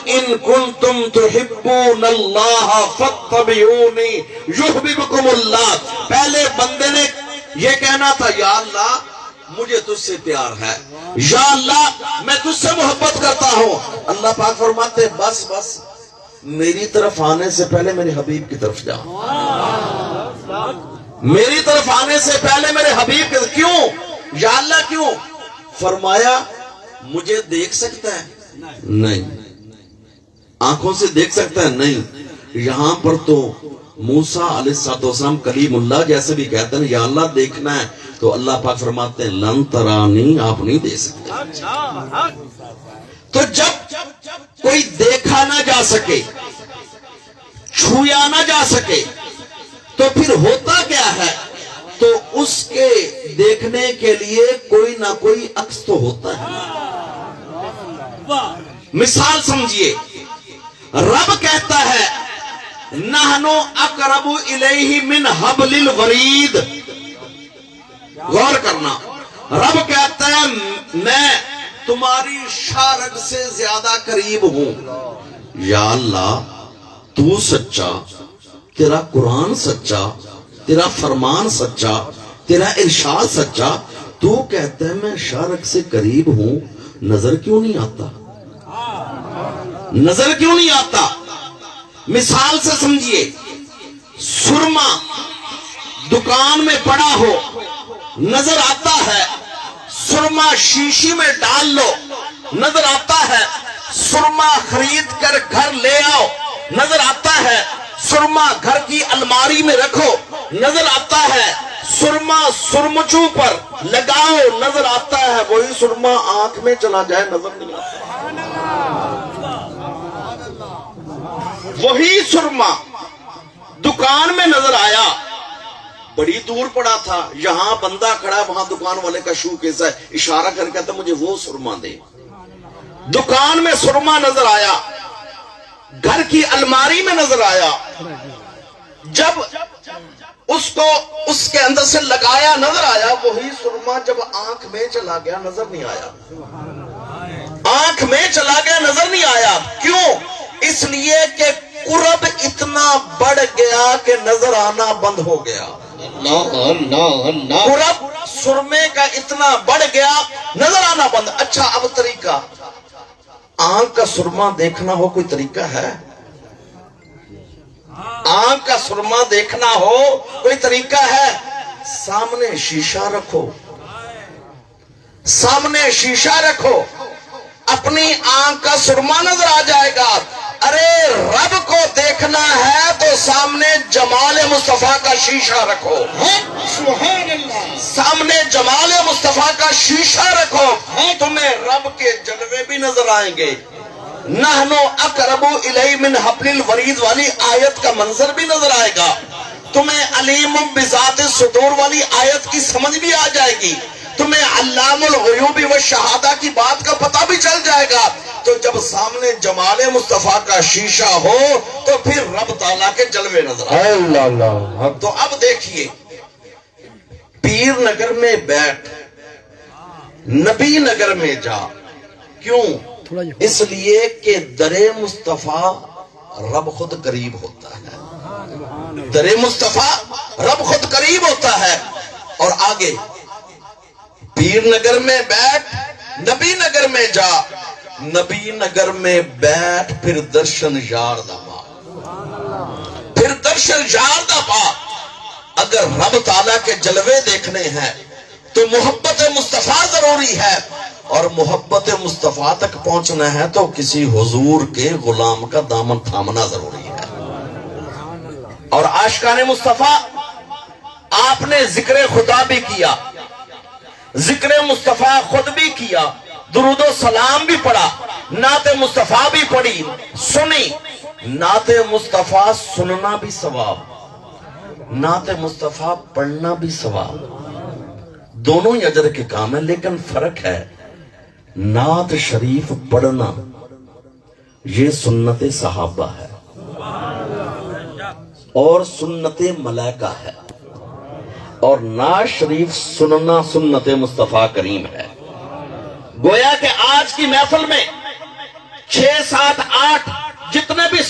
ان کنتم تحبون اللہ فاتبعونی یحببکم اللہ. پہلے بندے نے یہ کہنا تھا یا اللہ مجھے تجھ سے پیار ہے، یا اللہ میں تجھ سے محبت کرتا ہوں. اللہ پاک فرماتے بس بس میری طرف آنے سے پہلے میرے حبیب کی طرف جاؤ. میری طرف آنے سے پہلے میرے حبیب کی طرف. کیوں یا اللہ کیوں؟ فرمایا مجھے دیکھ سکتا ہے؟ نہیں. آنکھوں سے دیکھ سکتا ہے؟ نہیں. یہاں پر تو موسیٰ علیہ السلام کلیم اللہ جیسے بھی کہتے ہیں یا اللہ دیکھنا ہے تو اللہ پاک فرماتے ہیں لن ترانی، آپ نہیں دیکھ سکتے. تو جب کوئی دیکھا نہ جا سکے، چھویا نہ جا سکے تو پھر ہوتا کیا ہے؟ تو اس کے دیکھنے کے لیے کوئی نہ کوئی عکس تو ہوتا ہے. مثال سمجھیے، رب کہتا ہے نحنو اقرب الیہ من حبل الورید. غور کرنا، رب کہتا ہے میں تمہاری شارگ سے زیادہ قریب ہوں. یا اللہ تو سچا، تیرا قرآن سچا، تیرا فرمان سچا، تیرا ارشاد سچا، تو کہتا ہے میں شارگ سے قریب ہوں، نظر کیوں نہیں آتا؟ نظر کیوں نہیں آتا؟ مثال سے سمجھیے، سرما دکان میں پڑا ہو نظر آتا ہے، سرما شیشی میں ڈال لو نظر آتا ہے، سرما خرید کر گھر لے آؤ نظر آتا ہے، سرما گھر کی الماری میں رکھو نظر آتا ہے، سرما سرمچوں پر لگاؤ نظر آتا ہے، وہی سرما آنکھ میں چلا جائے نظر نہیں آتا. وہی سرما دکان میں نظر آیا، بڑی دور پڑا تھا، یہاں بندہ کھڑا ہے، وہاں دکان والے کا شو کیسا ہے، اشارہ کر کہتا مجھے وہ سرما دے. دکان میں سرما نظر آیا، گھر کی الماری میں نظر آیا، جب اس کو اس کے اندر سے لگایا نظر آیا، وہی سرما جب آنکھ میں چلا گیا نظر نہیں آیا. آنکھ میں چلا گیا نظر نہیں آیا. کیوں؟ اس لیے کہ قرب اتنا بڑھ گیا کہ نظر آنا بند ہو گیا. قرب سرمے کا اتنا بڑھ گیا نظر آنا بند. اچھا اب طریقہ، آنکھ کا سرما دیکھنا ہو کوئی طریقہ ہے؟ آنکھ کا سرما دیکھنا ہو کوئی طریقہ ہے؟ سامنے شیشہ رکھو، سامنے شیشہ رکھو، اپنی آنکھ کا سرما نظر آ جائے گا. ارے رب کو دیکھنا ہے تو سامنے جمال مصطفیٰ کا شیشہ رکھو، سامنے جمال مصطفیٰ کا شیشہ رکھو، تمہیں رب کے جلوے بھی نظر آئیں گے. نحنو اقرب الیہ من حبل الورید والی آیت کا منظر بھی نظر آئے گا، تمہیں علیم بذات الصدور والی آیت کی سمجھ بھی آ جائے گی، تمہیں علام الغیوب والشہادہ کی بات کا پتہ بھی چل جائے گا. تو جب سامنے جمال مصطفیٰ کا شیشہ ہو تو پھر رب تعالیٰ کے جلوے نظر آئے. تو اب دیکھیے، پیر نگر میں بیٹھ، نبی نگر میں جا. کیوں؟ اس لیے کہ در مصطفیٰ رب خود قریب ہوتا ہے. در مصطفیٰ رب خود قریب ہوتا ہے. اور آگے، پیر نگر میں بیٹھ، نبی نگر میں جا، نبی نگر میں بیٹھ، پھر درشن یار دا پا، پھر درشن یار دا پا. اگر رب تعالیٰ کے جلوے دیکھنے ہیں تو محبت مصطفیٰ ضروری ہے، اور محبت مصطفیٰ تک پہنچنا ہے تو کسی حضور کے غلام کا دامن تھامنا ضروری ہے. اور عاشقان مصطفیٰ آپ نے ذکر خدا بھی کیا، ذکر مصطفیٰ خود بھی کیا، درود و سلام بھی پڑھا، نعت مصطفیٰ بھی پڑھی، سنی. نعت مصطفیٰ سننا بھی ثواب، نعت مصطفیٰ پڑھنا بھی ثواب، دونوں ہی اجر کے کام ہیں. لیکن فرق ہے، نعت شریف پڑھنا یہ سنت صحابہ ہے اور سنت ملائکہ ہے، اور نعت شریف سننا سنت مصطفیٰ کریم ہے. گویا کہ آج کی محفل میں 6 7 8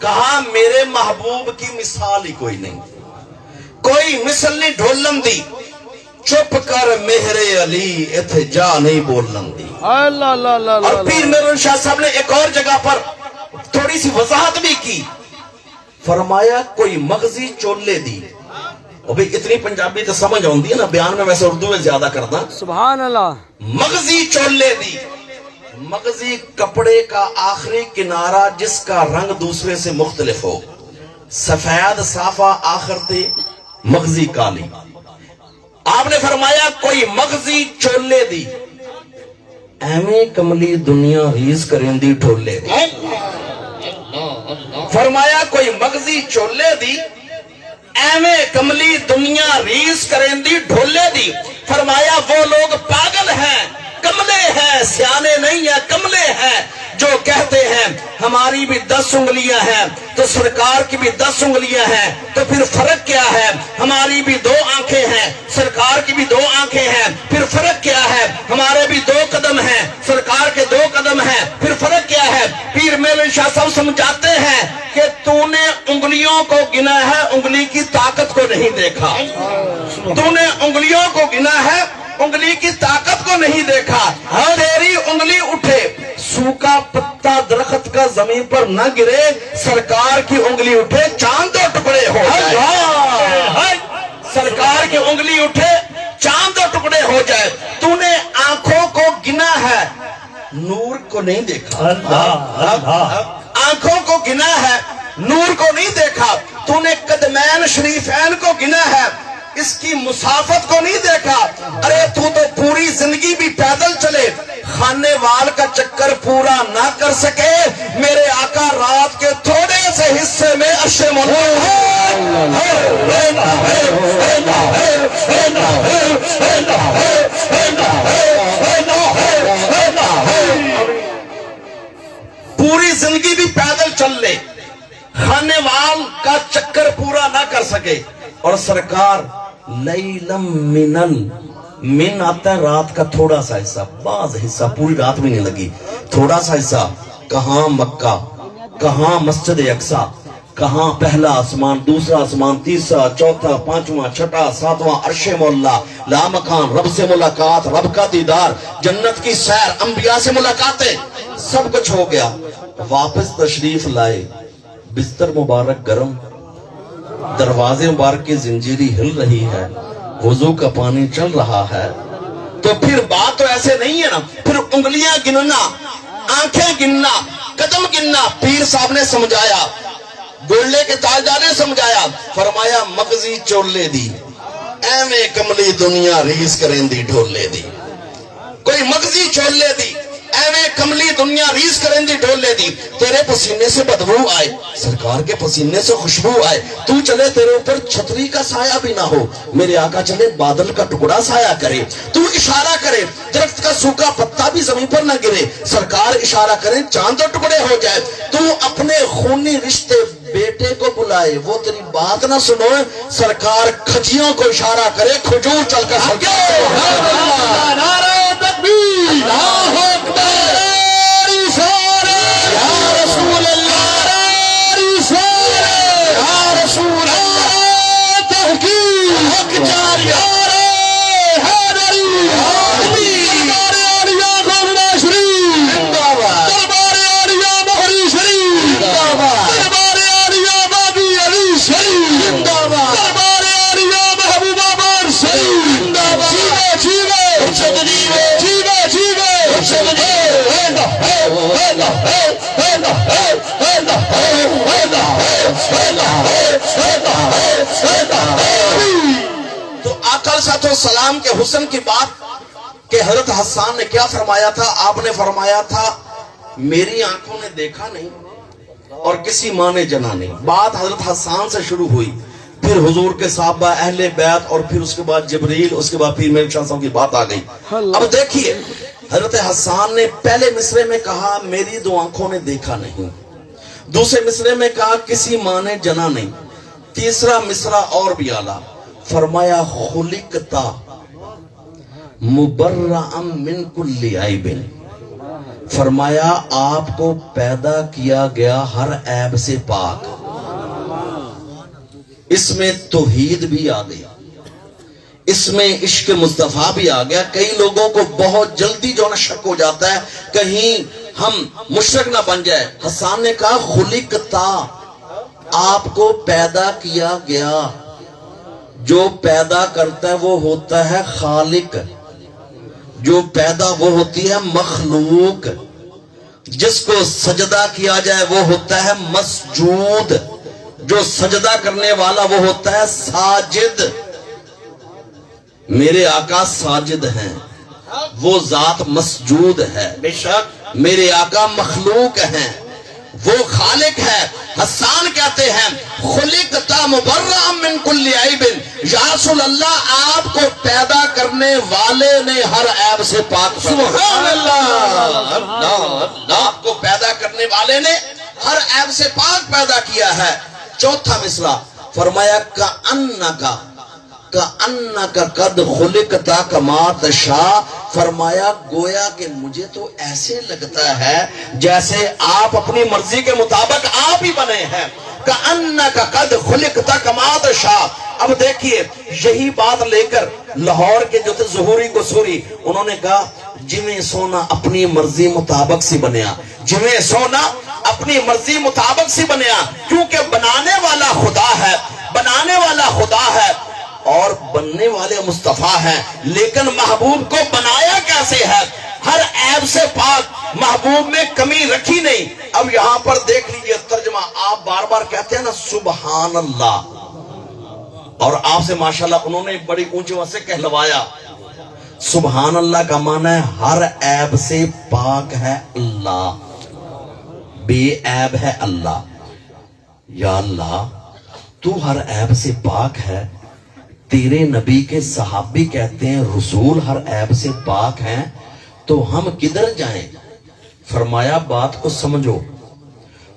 کہا میرے محبوب کی مثال ہی کوئی نہیں، کوئی مثل نہیں ڈھولن دی، چپ کر میرے علی اتھے جا نہیں بولن دی۔ اور پیر مہر شاہ صاحب نے ایک اور جگہ پر تھوڑی سی وضاحت بھی کی، فرمایا کوئی مغزی چولے دی۔ اور بھی اتنی پنجابی تو سمجھ ہوندی ہے نا، بیان میں ویسے اردو میں زیادہ کرنا، سبحان اللہ۔ مغزی چولے دی، مغزی کپڑے کا آخری کنارہ جس کا رنگ دوسرے سے مختلف ہو، سفید صافہ آخر تے مغزی کالی۔ آپ نے فرمایا کوئی مغزی چولے دی، ایویں کملی دنیا ریز کریں دی ٹھولے دی۔ فرمایا کوئی مغزی چولے دی، ایویں کملی دنیا ریز کریں دی ڈھولے دی۔ فرمایا وہ لوگ پاگل ہیں، کملے ہیں، سیانے نہیں ہیں، کملے ہیں، جو کہتے ہیں ہماری بھی 10 انگلیاں ہیں تو سرکار کی بھی 10 انگلیاں ہیں، تو پھر فرق کیا ہے؟ ہماری بھی 2 آنکھیں ہیں، سرکار کی بھی 2 آنکھیں ہیں، پھر فرق کیا ہے؟ ہمارے بھی 2 قدم ہیں، سرکار کے 2 قدم ہیں، پھر فرق کیا ہے؟ پیر مہر شاہ صاحب سمجھاتے ہیں کہ تو نے انگلیوں کو گنا ہے، انگلی کی طاقت کو نہیں دیکھا۔ تو نے انگلیوں کو گنا ہے، انگلی کی طاقت کو نہیں دیکھا۔ تیری انگلی اٹھے، سوکھا پتا درخت کا زمین پر نہ گرے، سرکار کی انگلی اٹھے چاند دو ٹکڑے ہو جائے۔ سرکار کی انگلی اٹھے چاند دو ٹکڑے ہو جائے۔ تو نے آنکھوں کو گنا ہے، نور کو نہیں دیکھا۔ آنکھوں کو گنا ہے، نور کو نہیں دیکھا۔ تو نے قدمین شریفین کو گنا ہے، اس کی مسافت کو نہیں دیکھا۔ ارے تو پوری زندگی بھی پیدل چلے، خانے وال کا چکر پورا نہ کر سکے، میرے آقا رات کے تھوڑے سے حصے میں عرش پوری زندگی بھی پیدل چل لے، خانے وال کا چکر پورا نہ کر سکے، اور سرکار لیلم من آتا ہے رات کا تھوڑا سا حصہ، بعض حصہ، پوری رات بھی نہیں لگی، تھوڑا سا حصہ، کہاں مکہ، کہاں مسجد اقصی، کہاں پہلا آسمان، دوسرا آسمان، تیسرا، چوتھا، پانچواں، چھٹا، ساتواں، عرش مولا، لامکان، رب سے ملاقات، رب کا دیدار، جنت کی سیر، انبیاء سے ملاقاتیں، سب کچھ ہو گیا۔ واپس تشریف لائے، بستر مبارک گرم، دروازے مبارک کی زنجیری ہل رہی ہے، وضو کا پانی چل رہا ہے، تو پھر بات تو ایسے نہیں ہے نا، پھر انگلیاں گننا، آنکھیں گننا، قدم گننا۔ پیر صاحب نے سمجھایا، گولے کے تاجدار نے سمجھایا، فرمایا مغزی چولے دی، ایویں کملی دنیا ریس کریں دی ڈھولے دی۔ کوئی مغزی چولے دی، ایویں کملی دنیا ریس کریں دی ڈھولے دی۔ تیرے پسینے سے بدبو آئے، سرکار کے پسینے سے خوشبو آئے، تو چلے تیرے اوپر چھتری کا سایہ بھی نہ ہو، میرے آقا چلے بادل کا ٹکڑا سایہ کرے، تو اشارہ کرے درخت کا سوکھا پتا بھی زمین پر نہ گرے، سرکار اشارہ کریں چاند اور ٹکڑے ہو جائے، تو اپنے خونی رشتے بیٹے کو بلائے، وہ تیری بات نہ سنو، سرکار کھجیوں کو اشارہ کرے، کھجور چل کر تو آقا علیہ السلام کے حسن کی بات کہ حضرت حسان نے کیا فرمایا تھا؟ آپ نے فرمایا تھا میری آنکھوں نے دیکھا نہیں اور کسی ماں نے جنا نہیں۔ بات حضرت حسان سے شروع ہوئی، پھر حضور کے صحابہ، اہل بیت، اور پھر اس کے بعد جبریل، اس کے بعد پیر مہر شاہ صاحب کی بات آ گئی۔ اب دیکھیے حضرت حسان نے پہلے مصرے میں کہا میری 2 آنکھوں نے دیکھا نہیں، دوسرے مصرے میں کہا کسی ماں نے جنا نہیں، تیسرا مصرع اور بھی اعلیٰ، فرمایا خلقتا مبرئا من کل عیب، فرمایا آپ کو پیدا کیا گیا ہر عیب سے پاک. اس میں توحید بھی آ گئی, اس میں عشق مصطفیٰ بھی آ گیا. کئی لوگوں کو بہت جلدی جو نا شک ہو جاتا ہے کہیں ہم مشرک نہ بن جائے. حسان نے کہا خلقتا, آپ کو پیدا کیا گیا. جو پیدا کرتا ہے وہ ہوتا ہے خالق, جو پیدا وہ ہوتی ہے مخلوق. جس کو سجدہ کیا جائے وہ ہوتا ہے مسجود, جو سجدہ کرنے والا وہ ہوتا ہے ساجد. میرے آقا ساجد ہیں, وہ ذات مسجود ہے. بے شک میرے آقا مخلوق ہیں, وہ خالق ہے. حسان کہتے ہیں خلقتا مبرأ من کل عیب, یا رسول اللہ آپ کو پیدا کرنے والے نے ہر عیب سے پاک. سبحان اللہ, آپ کو پیدا کرنے والے نے ہر عیب سے پاک پیدا کیا ہے. چوتھا مصرع فرمایا کَأَنَّكَ قَدْ خُلِقْتَ كَمَا تَشَاءُ, فرمایا گویا کہ مجھے تو ایسے لگتا ہے جیسے آپ اپنی مرضی کے مطابق آپ ہی بنے ہیں. کَأَنَّكَ قَدْ خُلِقْتَ كَمَا تَشَاءُ. اب دیکھیے یہی بات لے کر لاہور کے جو تھے ظہوری قصوری, انہوں نے کہا جویں سونا اپنی مرضی مطابق سی بنیا, جویں سونا اپنی مرضی مطابق سی بنیا. کیونکہ بنانے والا خدا ہے, بنانے والا خدا ہے اور بننے والے مصطفیٰ ہیں. لیکن محبوب کو بنایا کیسے ہے؟ ہر عیب سے پاک, محبوب میں کمی رکھی نہیں. اب یہاں پر دیکھ لیجئے ترجمہ, آپ بار بار کہتے ہیں نا سبحان اللہ, اور آپ سے ماشاءاللہ انہوں نے بڑی اونچی وہاں سے کہلوایا. سبحان اللہ کا معنی ہے ہر عیب سے پاک ہے اللہ, بے عیب ہے اللہ. یا اللہ تو ہر عیب سے پاک ہے, تیرے نبی کے صحابی کہتے ہیں رسول ہر عیب سے پاک ہیں, تو ہم کدھر جائیں؟ فرمایا بات کو سمجھو,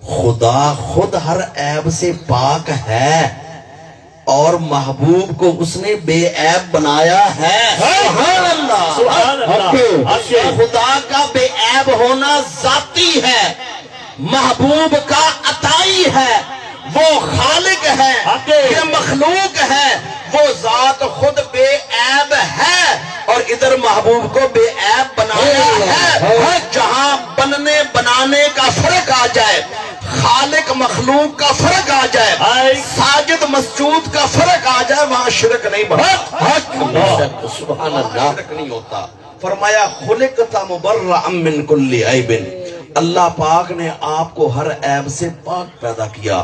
خدا خود ہر عیب سے پاک ہے اور محبوب کو اس نے بے عیب بنایا ہے. سبحان اللہ. خدا کا بے عیب ہونا ذاتی ہے, محبوب کا عطائی ہے. وہ خالق ہے, یہ مخلوق ہے, وہ ذات خود بے عیب ہے اور ادھر محبوب کو بے عیب بنایا ہے. جہاں بننے بنانے کا فرق آ جائے, خالق مخلوق کا فرق آ جائے, ساجد مسجود کا فرق آ جائے, وہاں شرک نہیں بنتا. سبحان اللہ, شرک نہیں ہوتا. فرمایا خلقتا مبرأ من کل عیب, اللہ پاک نے آپ کو ہر عیب سے پاک پیدا کیا.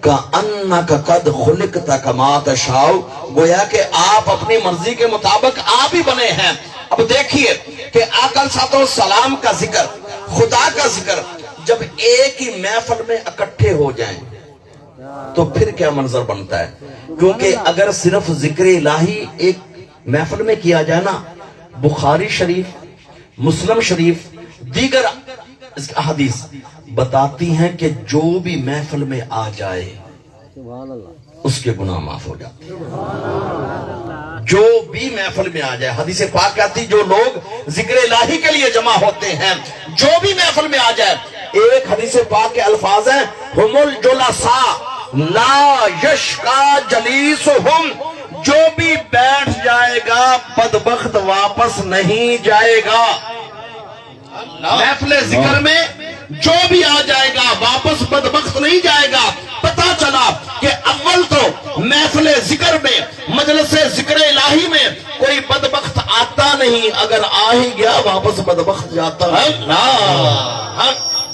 کَأَنَّكَ قَدْ خُلِقْتَ كَمَا تَشَاءُ, گویا کہ آپ اپنی مرضی کے مطابق آپ ہی بنے ہیں. اب دیکھیے کہ آقا صلی اللہ علیہ وسلم کا ذکر, خدا کا ذکر جب ایک ہی محفل میں اکٹھے ہو جائیں تو پھر کیا منظر بنتا ہے. کیونکہ اگر صرف ذکر الہی ایک محفل میں کیا جائے نا, بخاری شریف, مسلم شریف, دیگر اس کی حدیث بتاتی ہیں کہ جو بھی محفل میں آ جائے اس کے گناہ معاف ہو جاتے ہیں. جو بھی محفل میں آ جائے, حدیث پاک کہتی جو لوگ ذکر الہی کے لیے جمع ہوتے ہیں, جو بھی محفل میں آ جائے, ایک حدیث پاک کے الفاظ ہیں ہم الجلساء لا یشقا جلیسہم, جو بھی بیٹھ جائے گا بدبخت واپس نہیں جائے گا. محفل ذکر میں جو بھی آ جائے گا واپس بدبخت نہیں جائے گا. پتا چلا کہ اول تو محفل ذکر میں, مجلس ذکر الہی میں کوئی بدبخت آتا نہیں, اگر آ ہی گیا واپس بدبخت جاتا ہے.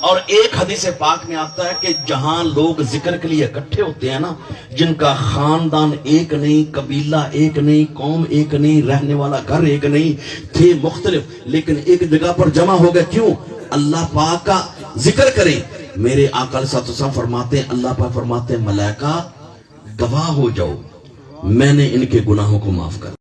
اور ایک حدیث پاک میں آتا ہے کہ جہاں لوگ ذکر کے لیے اکٹھے ہوتے ہیں نا, جن کا خاندان ایک نہیں, قبیلہ ایک نہیں, قوم ایک نہیں, رہنے والا گھر ایک نہیں, تھے مختلف لیکن ایک جگہ پر جمع ہو گئے. کیوں؟ اللہ پاک کا ذکر کریں. میرے آقا صلی اللہ علیہ وسلم فرماتے ہیں, اللہ پاک فرماتے ہیں ملائکہ گواہ ہو جاؤ میں نے ان کے گناہوں کو معاف کر